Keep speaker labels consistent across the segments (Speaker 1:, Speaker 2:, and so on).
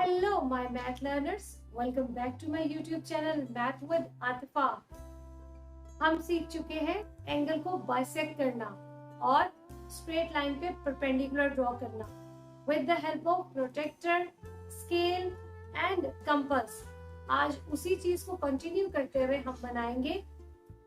Speaker 1: Hello my math learners, welcome back to my YouTube channel Math with Atifa। हम सीख चुके हैं angle को बाइसेक्ट करना और स्ट्रेट लाइन पे परपेंडिकुलर ड्रॉ करना with the help of protractor, scale and compass. आज उसी चीज को कंटिन्यू करते हुए हम बनाएंगे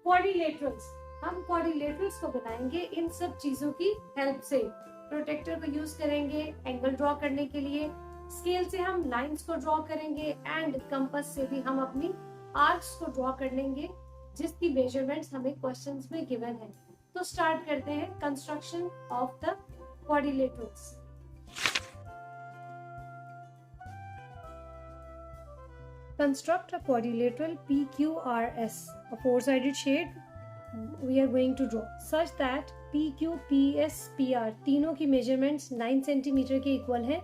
Speaker 1: क्वाड्रिलेटरल्स। हम क्वाड्रिलेटरल्स को बनाएंगे इन सब चीजों की हेल्प से। प्रोटेक्टर को यूज करेंगे एंगल ड्रॉ करने के लिए, स्केल से हम लाइंस को ड्रॉ करेंगे एंड कंपास से भी हम अपनी आर्क्स को ड्रॉ कर लेंगे जिसकी मेजरमेंट्स हमें क्वेश्चंस में गिवन है। तो स्टार्ट करते हैं construction of the quadrilaterals. Construct a quadrilateral PQRS, a four-sided shade we are going to draw such that PQ, PS, PR तीनों की मेजरमेंट्स 9 सेंटीमीटर के इक्वल है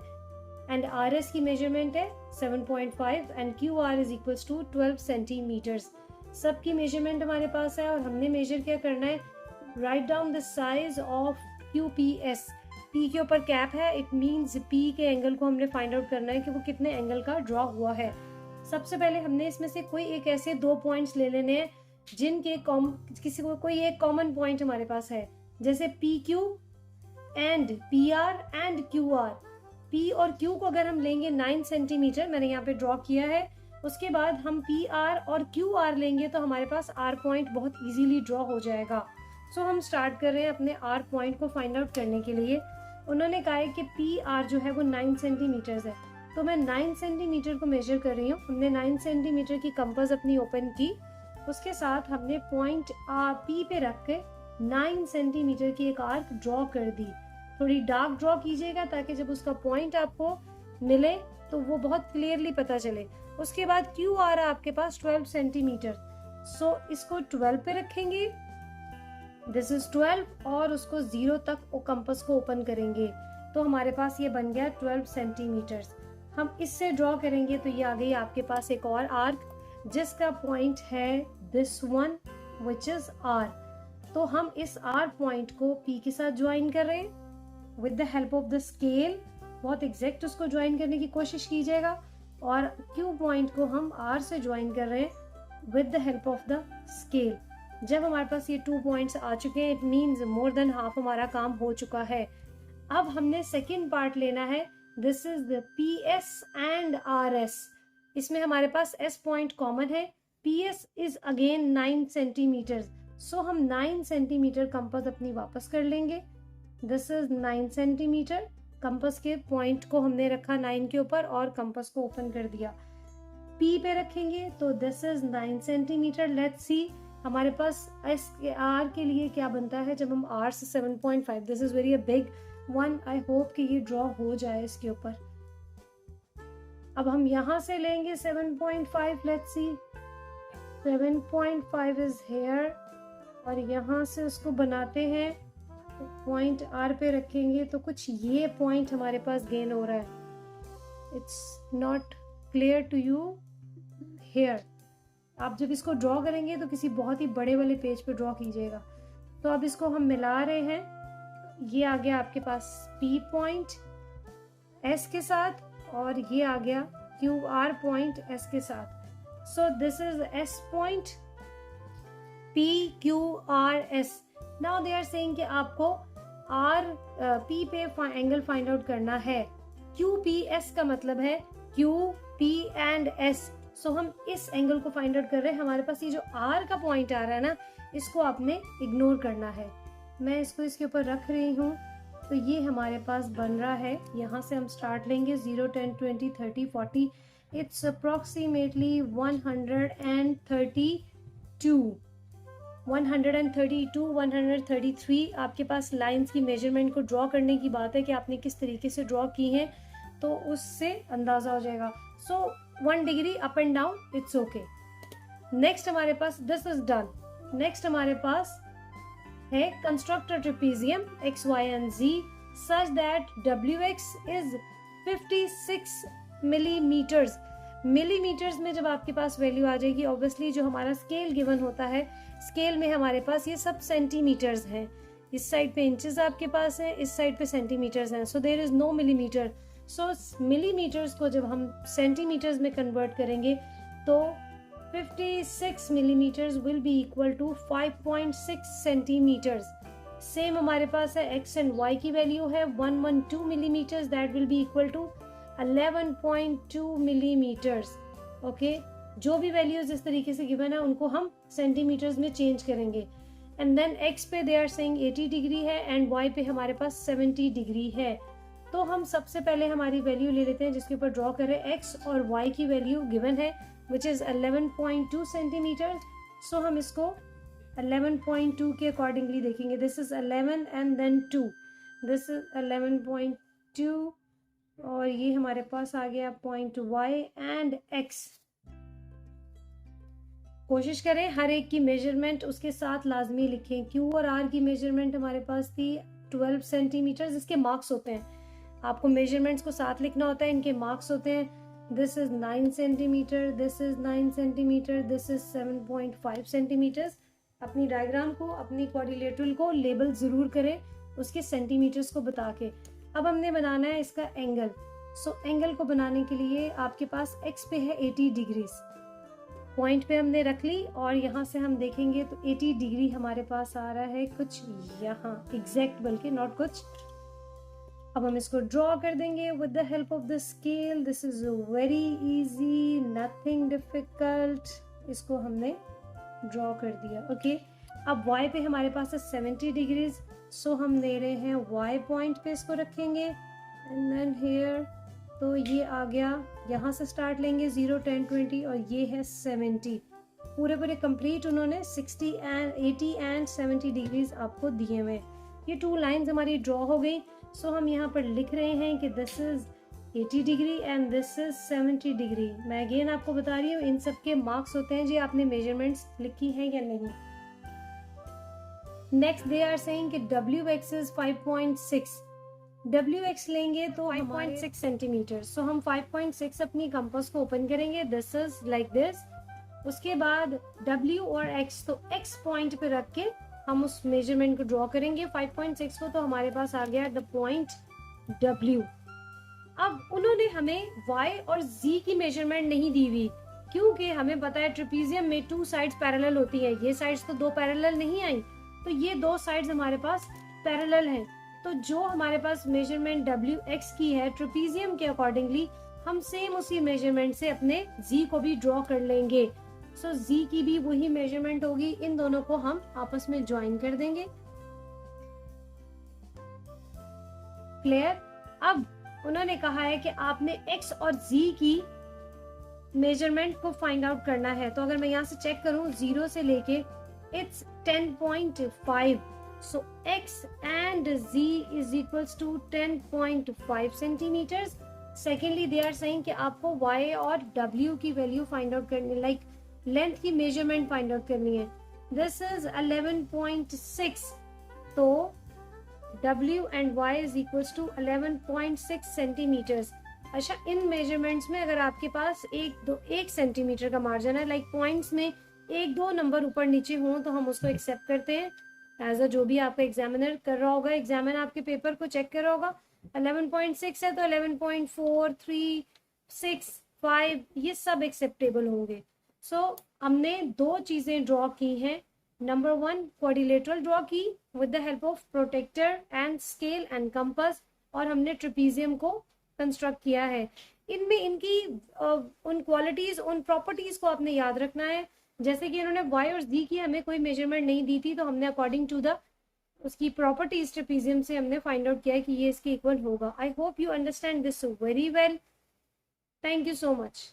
Speaker 1: एंड RS की मेजरमेंट है 7.5 and QR is equals to 12 centimetres. सबकी measurement हमारे पास है और हमने मेजर क्या करना है, right down the size of QPS। P के ऊपर कैप है, इट मींस P के एंगल को हमने फाइंड आउट करना है कि वो कितने एंगल का ड्रॉ हुआ है। सबसे पहले हमने इसमें से कोई एक ऐसे दो पॉइंट्स ले लेने हैं जिनके किसी को कोई एक कॉमन पॉइंट हमारे पास है, जैसे PQ and PR and QR। P और Q को अगर हम लेंगे 9 सेंटीमीटर, मैंने यहाँ पे ड्रॉ किया है, उसके बाद हम PR और QR लेंगे तो हमारे पास R पॉइंट बहुत इजीली ड्रॉ हो जाएगा। सो हम स्टार्ट कर रहे हैं अपने R पॉइंट को फाइंड आउट करने के लिए। उन्होंने कहा है कि PR जो है वो 9 सेंटीमीटर है, तो मैं 9 सेंटीमीटर को मेजर कर रही हूँ। हमने 9 सेंटीमीटर की कंपास अपनी ओपन की, उसके साथ हमने पॉइंट P पे रख के 9 सेंटीमीटर की एक आर्क ड्रॉ कर दी। थोड़ी डार्क ड्रॉ कीजिएगा ताकि जब उसका पॉइंट आपको मिले तो वो बहुत क्लियरली पता चले। उसके बाद क्यू आ रहा है आपके पास 12 सेंटीमीटर, सो इसको 12 पे रखेंगे, दिस इज 12, और उसको 0 तक कंपास को ओपन करेंगे तो हमारे पास ये बन गया 12 सेंटीमीटर। हम इससे ड्रॉ करेंगे तो ये आ गई आपके पास एक और आर्क जिसका पॉइंट है this one which is R। तो हम इस R पॉइंट को P के साथ ज्वाइन कर रहे हैं with the help of the scale. बहुत एग्जैक्ट उसको ज्वाइन करने की कोशिश कीजिएगा, और Q पॉइंट को हम R से ज्वाइन कर रहे हैं with the help of the scale. जब हमारे पास ये 2 पॉइंट्स आ चुके हैं, it means more than half हमारा काम हो चुका है। अब हमने सेकेंड पार्ट लेना है, this is the PS and RS। इसमें हमारे पास S पॉइंट कॉमन है, PS इज अगेन 9 सेंटीमीटर, सो हम 9 सेंटीमीटर कंपास अपनी वापस कर लेंगे। दिस इज 9 सेंटीमीटर, कंपास के पॉइंट को हमने रखा 9 के ऊपर और कंपास को ओपन कर दिया। P पे रखेंगे तो this is 9 centimetre. Let's see हमारे पास R के लिए क्या बनता है जब हम R से 7.5। This is very big one, I hope कि ये ड्रॉ हो जाए इसके ऊपर। अब हम यहाँ से लेंगे 7.5, लेट्स सी 7.5 इज हेयर, और यहाँ से उसको बनाते हैं, पॉइंट R पे रखेंगे तो कुछ ये पॉइंट हमारे पास गेन हो रहा है। It's not clear to you here. आप जब इसको ड्रॉ करेंगे तो किसी बहुत ही बड़े वाले पेज पे ड्रॉ कीजिएगा। तो अब इसको हम मिला रहे हैं, ये आ गया आपके पास P पॉइंट S के साथ, और ये आ गया QR पॉइंट S के साथ। So this is S point PQRS। Now they are saying कि आपको P पे एंगल फाइंड आउट करना है। QPS का मतलब है Q, P एंड S। सो हम इस एंगल को फाइंड आउट कर रहे हैं। हमारे पास ये जो R का पॉइंट आ रहा है ना, इसको आपने इग्नोर करना है। मैं इसको इसके ऊपर रख रही हूँ तो ये हमारे पास बन रहा है। यहाँ से हम स्टार्ट लेंगे 0, 10, 20, 30, 40, इट्स अप्रोक्सीमेटली 132, 133। आपके पास लाइंस की मेजरमेंट को ड्रॉ करने की बात है कि आपने किस तरीके से ड्रॉ की हैं, तो उससे अंदाजा हो जाएगा। सो 1 degree up and down, it's okay. Next हमारे पास दिस इज डन। नेक्स्ट हमारे पास है construct a trapezium x, y and z such that wx is 56 millimetres. Millimetres में जब आपके पास वैल्यू आ जाएगी, ऑब्वियसली जो हमारा स्केल गिवन होता है, स्केल में हमारे पास ये सब सेंटीमीटर्स हैं। इस साइड पे इंचेस आपके पास है, इस साइड पे सेंटीमीटर्स हैं, so there is no millimetre. So millimetres को जब हम सेंटीमीटर्स में कन्वर्ट करेंगे तो 56 millimeters will be equal to 5.6 centimeters. Same हमारे पास है x एंड y की वैल्यू है 112 millimeters, that will be equal to 11.2 millimeters. Okay, जो भी वैल्यूज इस तरीके से गिवन है उनको हम सेंटीमीटर्स में चेंज करेंगे. एंड देन x पे दे आर सेइंग 80 डिग्री है एंड y पे हमारे पास 70 डिग्री है. तो हम सबसे पहले हमारी वैल्यू ले लेते हैं जिसके ऊपर ड्रॉ करें. x और y की वैल्यू गिवन है which is 11.2 centimeters. So हम इसको 11.2 के अकॉर्डिंगली देखेंगे. This is 11 and then 2. This is 11.2 और ये हमारे पास आ गया पॉइंट y and x. कोशिश करें हर एक की मेजरमेंट उसके साथ लाजमी लिखें. Q और R की मेजरमेंट हमारे पास थी 12 सेंटीमीटर. इसके मार्क्स होते हैं, आपको मेजरमेंट्स को साथ लिखना होता है, इनके मार्क्स होते हैं. This is 9 centimeter, this is 9 centimeter, this is 7.5 centimeters. अपनी डायग्राम को, अपनी क्वाड्रिलेटरल को लेबल जरूर करें उसके सेंटीमीटर्स को बता के. अब हमने बनाना है इसका एंगल. सो एंगल को बनाने के लिए आपके पास x पे है 80 डिग्रीज. पॉइंट पे हमने रख ली और यहाँ से हम देखेंगे तो 80 डिग्री हमारे पास आ रहा है कुछ यहाँ एग्जैक्ट, बल्कि नॉट कुछ. अब हम इसको ड्रॉ कर देंगे with the help of the scale. This is very easy, nothing difficult. इसको हमने ड्रॉ कर दिया. ओके, अब y पे हमारे पास है 70 डिग्रीज. सो हम ले रहे हैं y पॉइंट पे इसको रखेंगे एंड देन हेयर. तो ये आ गया, यहाँ से स्टार्ट लेंगे 0, 10, 20 और ये है 70. पूरे पूरे कंप्लीट उन्होंने 60 एंड 80 एंड 70 डिग्रीज आपको दिए हुए. ये 2 लाइंस हमारी ड्रॉ हो गई. सो हम यहाँ पर लिख रहे हैं कि this is 80 degree and this is 70 degree. मैं अगेन आपको बता रही हूँ इन सब के मार्क्स होते हैं जी, आपने मेजरमेंट्स लिखी हैं या नहीं. नेक्स्ट दे आर सेइंग कि WX इज 5.6. WX लेंगे तो 5.6 सेंटीमीटर. सो हम 5.6 अपनी कंपास को ओपन करेंगे. This is like this. उसके बाद W और X, तो X पॉइंट पे रख के हम उस मेजरमेंट को ड्रॉ करेंगे 5.6 को. तो हमारे पास आ गया द पॉइंट W. अब उन्होंने हमें y और z की मेजरमेंट नहीं दी हुई क्योंकि हमें पता है ट्रेपीजियम में 2 साइड्स पैरेलल होती हैं. ये साइड्स तो 2 पैरेलल नहीं आई, तो ये 2 साइड्स हमारे पास पैरेलल हैं. तो जो हमारे पास मेजरमेंट WX की है ट्रेपीजियम के अकॉर्डिंगली हम सेम उसी मेजरमेंट से अपने z को भी ड्रॉ कर लेंगे. सो z की भी वही मेजरमेंट होगी. इन दोनों को हम आपस में ज्वाइन कर देंगे. क्लियर? अब उन्होंने कहा है कि आपने x और z की मेजरमेंट को फाइंड आउट करना है. तो अगर मैं यहाँ से चेक करूं 0 से लेके it's 10.5. So x and z is equals to 10.5 centimetres. Secondly they are saying कि आपको y और w की वैल्यू फाइंड आउट करनी, लाइक लेंथ की मेजरमेंट फाइंड आउट करनी है. This is 11.6. तो W and Y is equals to 11.6 centimetres. अच्छा, इन मेजरमेंट्स में अगर आपके पास 1 सेंटीमीटर का मार्जिन है, लाइक पॉइंट्स में 1-2 नंबर ऊपर नीचे हों तो हम उसको एक्सेप्ट करते हैं एज अ, जो भी आपका एग्जामिनर कर रहा होगा, एग्जामिनर आपके पेपर को चेक कर रहा होगा. 11.6 है तो 11.4, 3, 6, 5 ये सब एक्सेप्टेबल होंगे. सो हमने 2 चीजें ड्रॉ की हैं. नंबर 1 क्वाड्रिलेटरल ड्रॉ की with the help of protractor and scale and compass, और हमने ट्रेपीजियम को कंस्ट्रक्ट किया है. इनमें इनकी उन क्वालिटीज, उन प्रॉपर्टीज को आपने याद रखना है. जैसे कि इन्होंने y और z की हमें कोई मेजरमेंट नहीं दी थी, तो हमने अकॉर्डिंग टू द उसकी प्रॉपर्टीज ट्रेपीजियम से हमने फाइंड आउट किया है कि ये इसके इक्वल होगा. I hope you understand this very well. Thank you so much.